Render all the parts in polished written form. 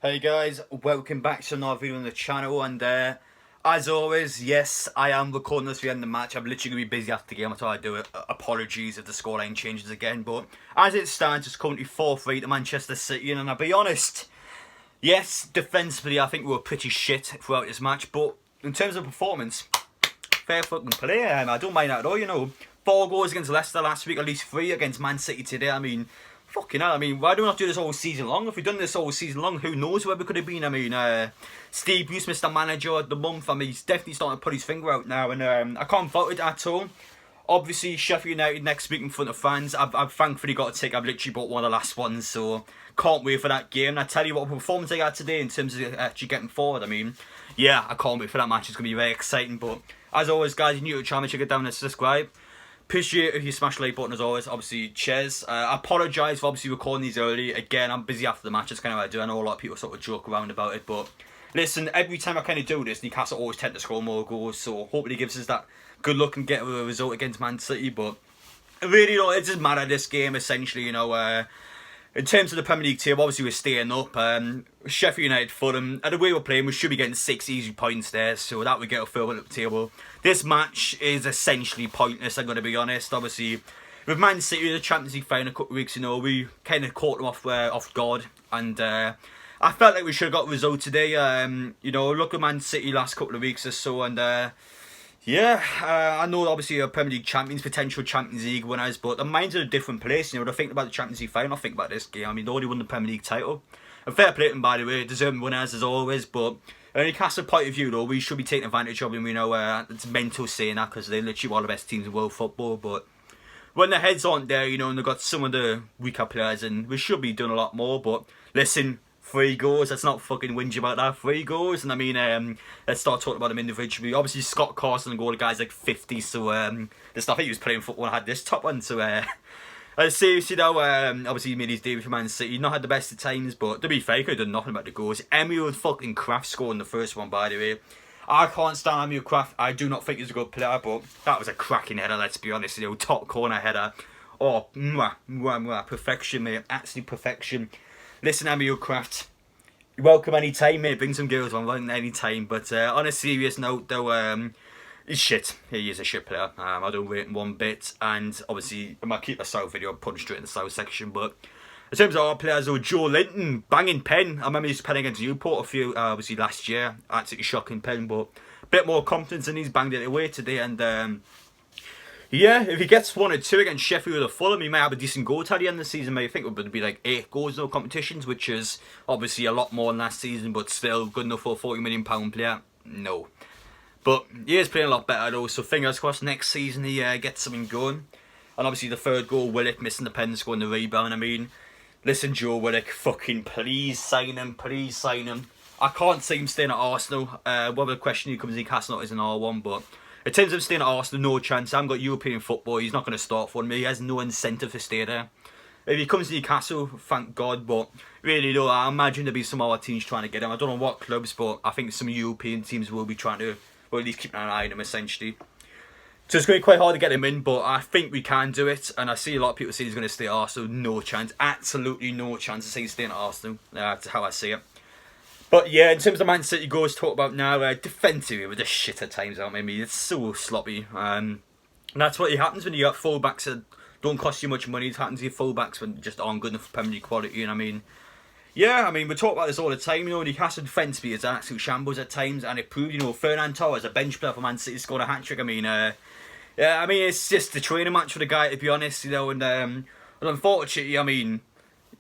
Hey guys, welcome back to another video on the channel, and as always, yes, I am recording this for the end of the match. I'm literally going to be busy after the game, that's why I do it. Apologies if the scoreline changes again, but as it stands, it's currently 4-3 to Manchester City, and I'll be honest, yes, defensively I think we were pretty shit throughout this match, but in terms of performance, fair fucking play. I don't mind that at all, you know. 4 goals against Leicester last week, at least 3 against Man City today. I mean, fucking hell. I mean, why do we not do this all season long? If we've done this all season long, who knows where we could have been? I mean, Steve Bruce, Mr. Manager of the month. I mean, he's definitely starting to put his finger out now, and I can't fault it at all. Obviously, Sheffield United next week in front of fans. I've thankfully got a ticket. I've literally bought one of the last ones, so can't wait for that game. And I tell you what, performance I got today in terms of actually getting forward. I mean, yeah, I can't wait for that match. It's going to be very exciting. But as always, guys, if you're new to the channel, check it down and subscribe. Appreciate if you smash the like button as always. Obviously, cheers. I apologise for obviously recording these early. Again, I'm busy after the match. That's kind of what I do. I know a lot of people sort of joke around about it, but listen, every time I kind of do this, Newcastle always tend to score more goals. So hopefully, it gives us that good luck and get a result against Man City. But really, it doesn't matter this game. Essentially, you know. In terms of the Premier League table, obviously we're staying up. Sheffield United, Fulham, and the way we're playing, we should be getting 6 easy points there, so that would get us further up the table. This match is essentially pointless, I'm going to be honest. Obviously, with Man City in the Champions League final a couple of weeks, you know, we kind of caught them off guard, and I felt like we should have got a result today. You know, look at Man City last couple of weeks or so, and yeah, I know obviously a Premier League champions, potential Champions League winners, but their minds are in a different place. You know, when I think about the Champions League final, I think about this game. I mean, they already won the Premier League title. And fair play to them, by the way, deserving winners as always, but in a Newcastle point of view, though, we should be taking advantage of them. You know, it's mental saying that because they're literally one of the best teams in world football, but when their heads aren't there, you know, and they've got some of the weaker players, and we should be doing a lot more, but listen, 3 goals, let's not fucking whinge about that. 3 goals, and I mean, let's start talking about them individually. Obviously, Scott Carson goal, the guy's like 50, so the stuff he was playing football had this top one, so seriously though, obviously he made his debut for Man City. Not had the best of times, but to be fair, he could have done nothing about the goals. Emil fucking Kraft scoring the first one, by the way. I can't stand Emil Kraft. I do not think he's a good player, but that was a cracking header, let's be honest. You know, top corner header. Oh, mwah, mwah, mwah, perfection, mate. Absolute perfection. Listen, Emil Kraft, you're welcome anytime, mate. Bring some girls on, welcome anytime. But on a serious note, though, he's shit. He is a shit player. I don't rate him one bit. And obviously, I might keep a South video, I'll put him straight in the South section. But in terms of our players, though, Joe Linton, banging pen. I remember his pen against Newport a few, obviously last year. Absolutely shocking pen, but a bit more confidence, and he's banged it away today. And yeah, if he gets 1 or 2 against Sheffield or Fulham, he may have a decent goal tally in the season. I think it would be like 8 goals in all competitions, which is obviously a lot more than last season, but still good enough for a £40 million player. No. But he is playing a lot better though, so fingers crossed next season he gets something going. And obviously the 3rd goal, Willock missing the pen, scoring the rebound. I mean, listen, Joe Willock, fucking please sign him, please sign him. I can't see him staying at Arsenal. Whether the question he comes to Newcastle is an R1, but in terms of staying at Arsenal, no chance. I haven't got European football. He's not going to start for me. He has no incentive to stay there. If he comes to Newcastle, thank God. But really, though, I imagine there'll be some other teams trying to get him. I don't know what clubs, but I think some European teams will be trying to, or at least keep an eye on him, essentially. So it's going to be quite hard to get him in, but I think we can do it. And I see a lot of people say he's going to stay at Arsenal. No chance. Absolutely no chance to say he's staying at Arsenal. That's how I see it. But yeah, in terms of Man City goals, talk about now, defensively with the shit at times, aren't we? It's so sloppy. And that's what happens when you got fullbacks that don't cost you much money. It happens to your fullbacks when just aren't good enough for Premier League quality. And I mean, yeah, I mean, we talk about this all the time. You know, Newcastle defensively is an absolute shambles at times, and it proved, you know, Fernand Torres, a bench player for Man City, scored a hat-trick. I mean, yeah, I mean, it's just a training match for the guy, to be honest, you know, and unfortunately, I mean,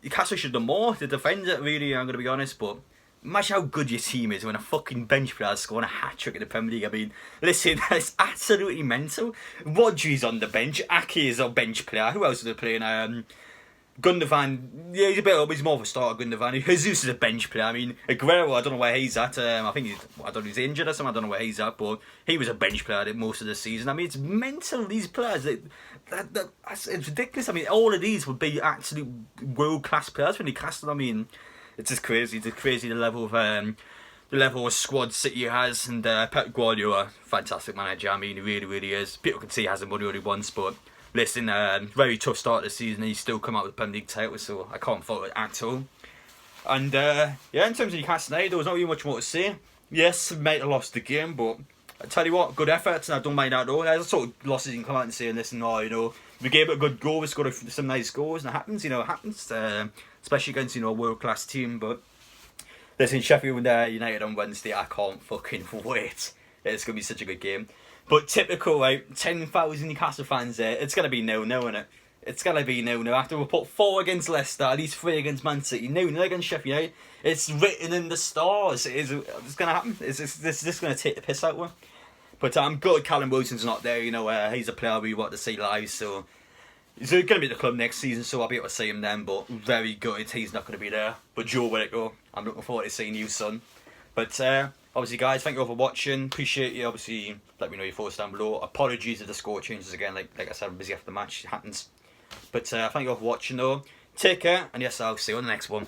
Newcastle should have done more to defend it, really, I'm going to be honest, but imagine how good your team is when a fucking bench player is scoring a hat-trick in the Premier League. I mean, listen, it's absolutely mental. Rodri's on the bench, Ake is a bench player, who else are they playing? Gundogan, yeah, he's a bit up, he's more of a starter, Gundogan. Jesus is a bench player. I mean, Aguero, I don't know where he's at. I think I don't know, he's injured or something, I don't know where he's at, but he was a bench player most of the season. I mean, it's mental, these players. It's ridiculous. I mean, all of these would be absolute world-class players when they cast them. I mean, it's just crazy. It's crazy the level of squad City has, and Pep Guardiola, fantastic manager. I mean, he really, really is. People can see he hasn't won only once, but listen, very tough start of the season. He's still come out with the Premier League title, so I can't fault it at all. And yeah, in terms of Newcastle United, there was not really much more to say. Yes, we might have lost the game, but I tell you what, good efforts, and I don't mind that at all. There's sort of losses you can come out and say, listen, oh, you know, we gave it a good go, we scored some nice goals, and it happens, you know, it happens, especially against, you know, a world-class team. But listen, Sheffield United on Wednesday, I can't fucking wait. It's going to be such a good game. But typical, right, 10,000 Newcastle fans there, it's going to be 0-0, innit? It's going to be 0-0. After we put 4 against Leicester, at least 3 against Man City, 0-0 against Sheffield United, it's written in the stars. It's going to happen. It's just going to take the piss out of him. But I'm good Callum Wilson's not there, you know, he's a player we want to see live, so he's going to be at the club next season, so I'll be able to see him then, but very good, he's not going to be there. But Joe Whittaker, I'm looking forward to seeing you, son. But obviously, guys, thank you all for watching, appreciate you, obviously, let me know your thoughts down below. Apologies if the score changes again, like I said, I'm busy after the match, it happens. But thank you all for watching though, take care, and yes, I'll see you on the next one.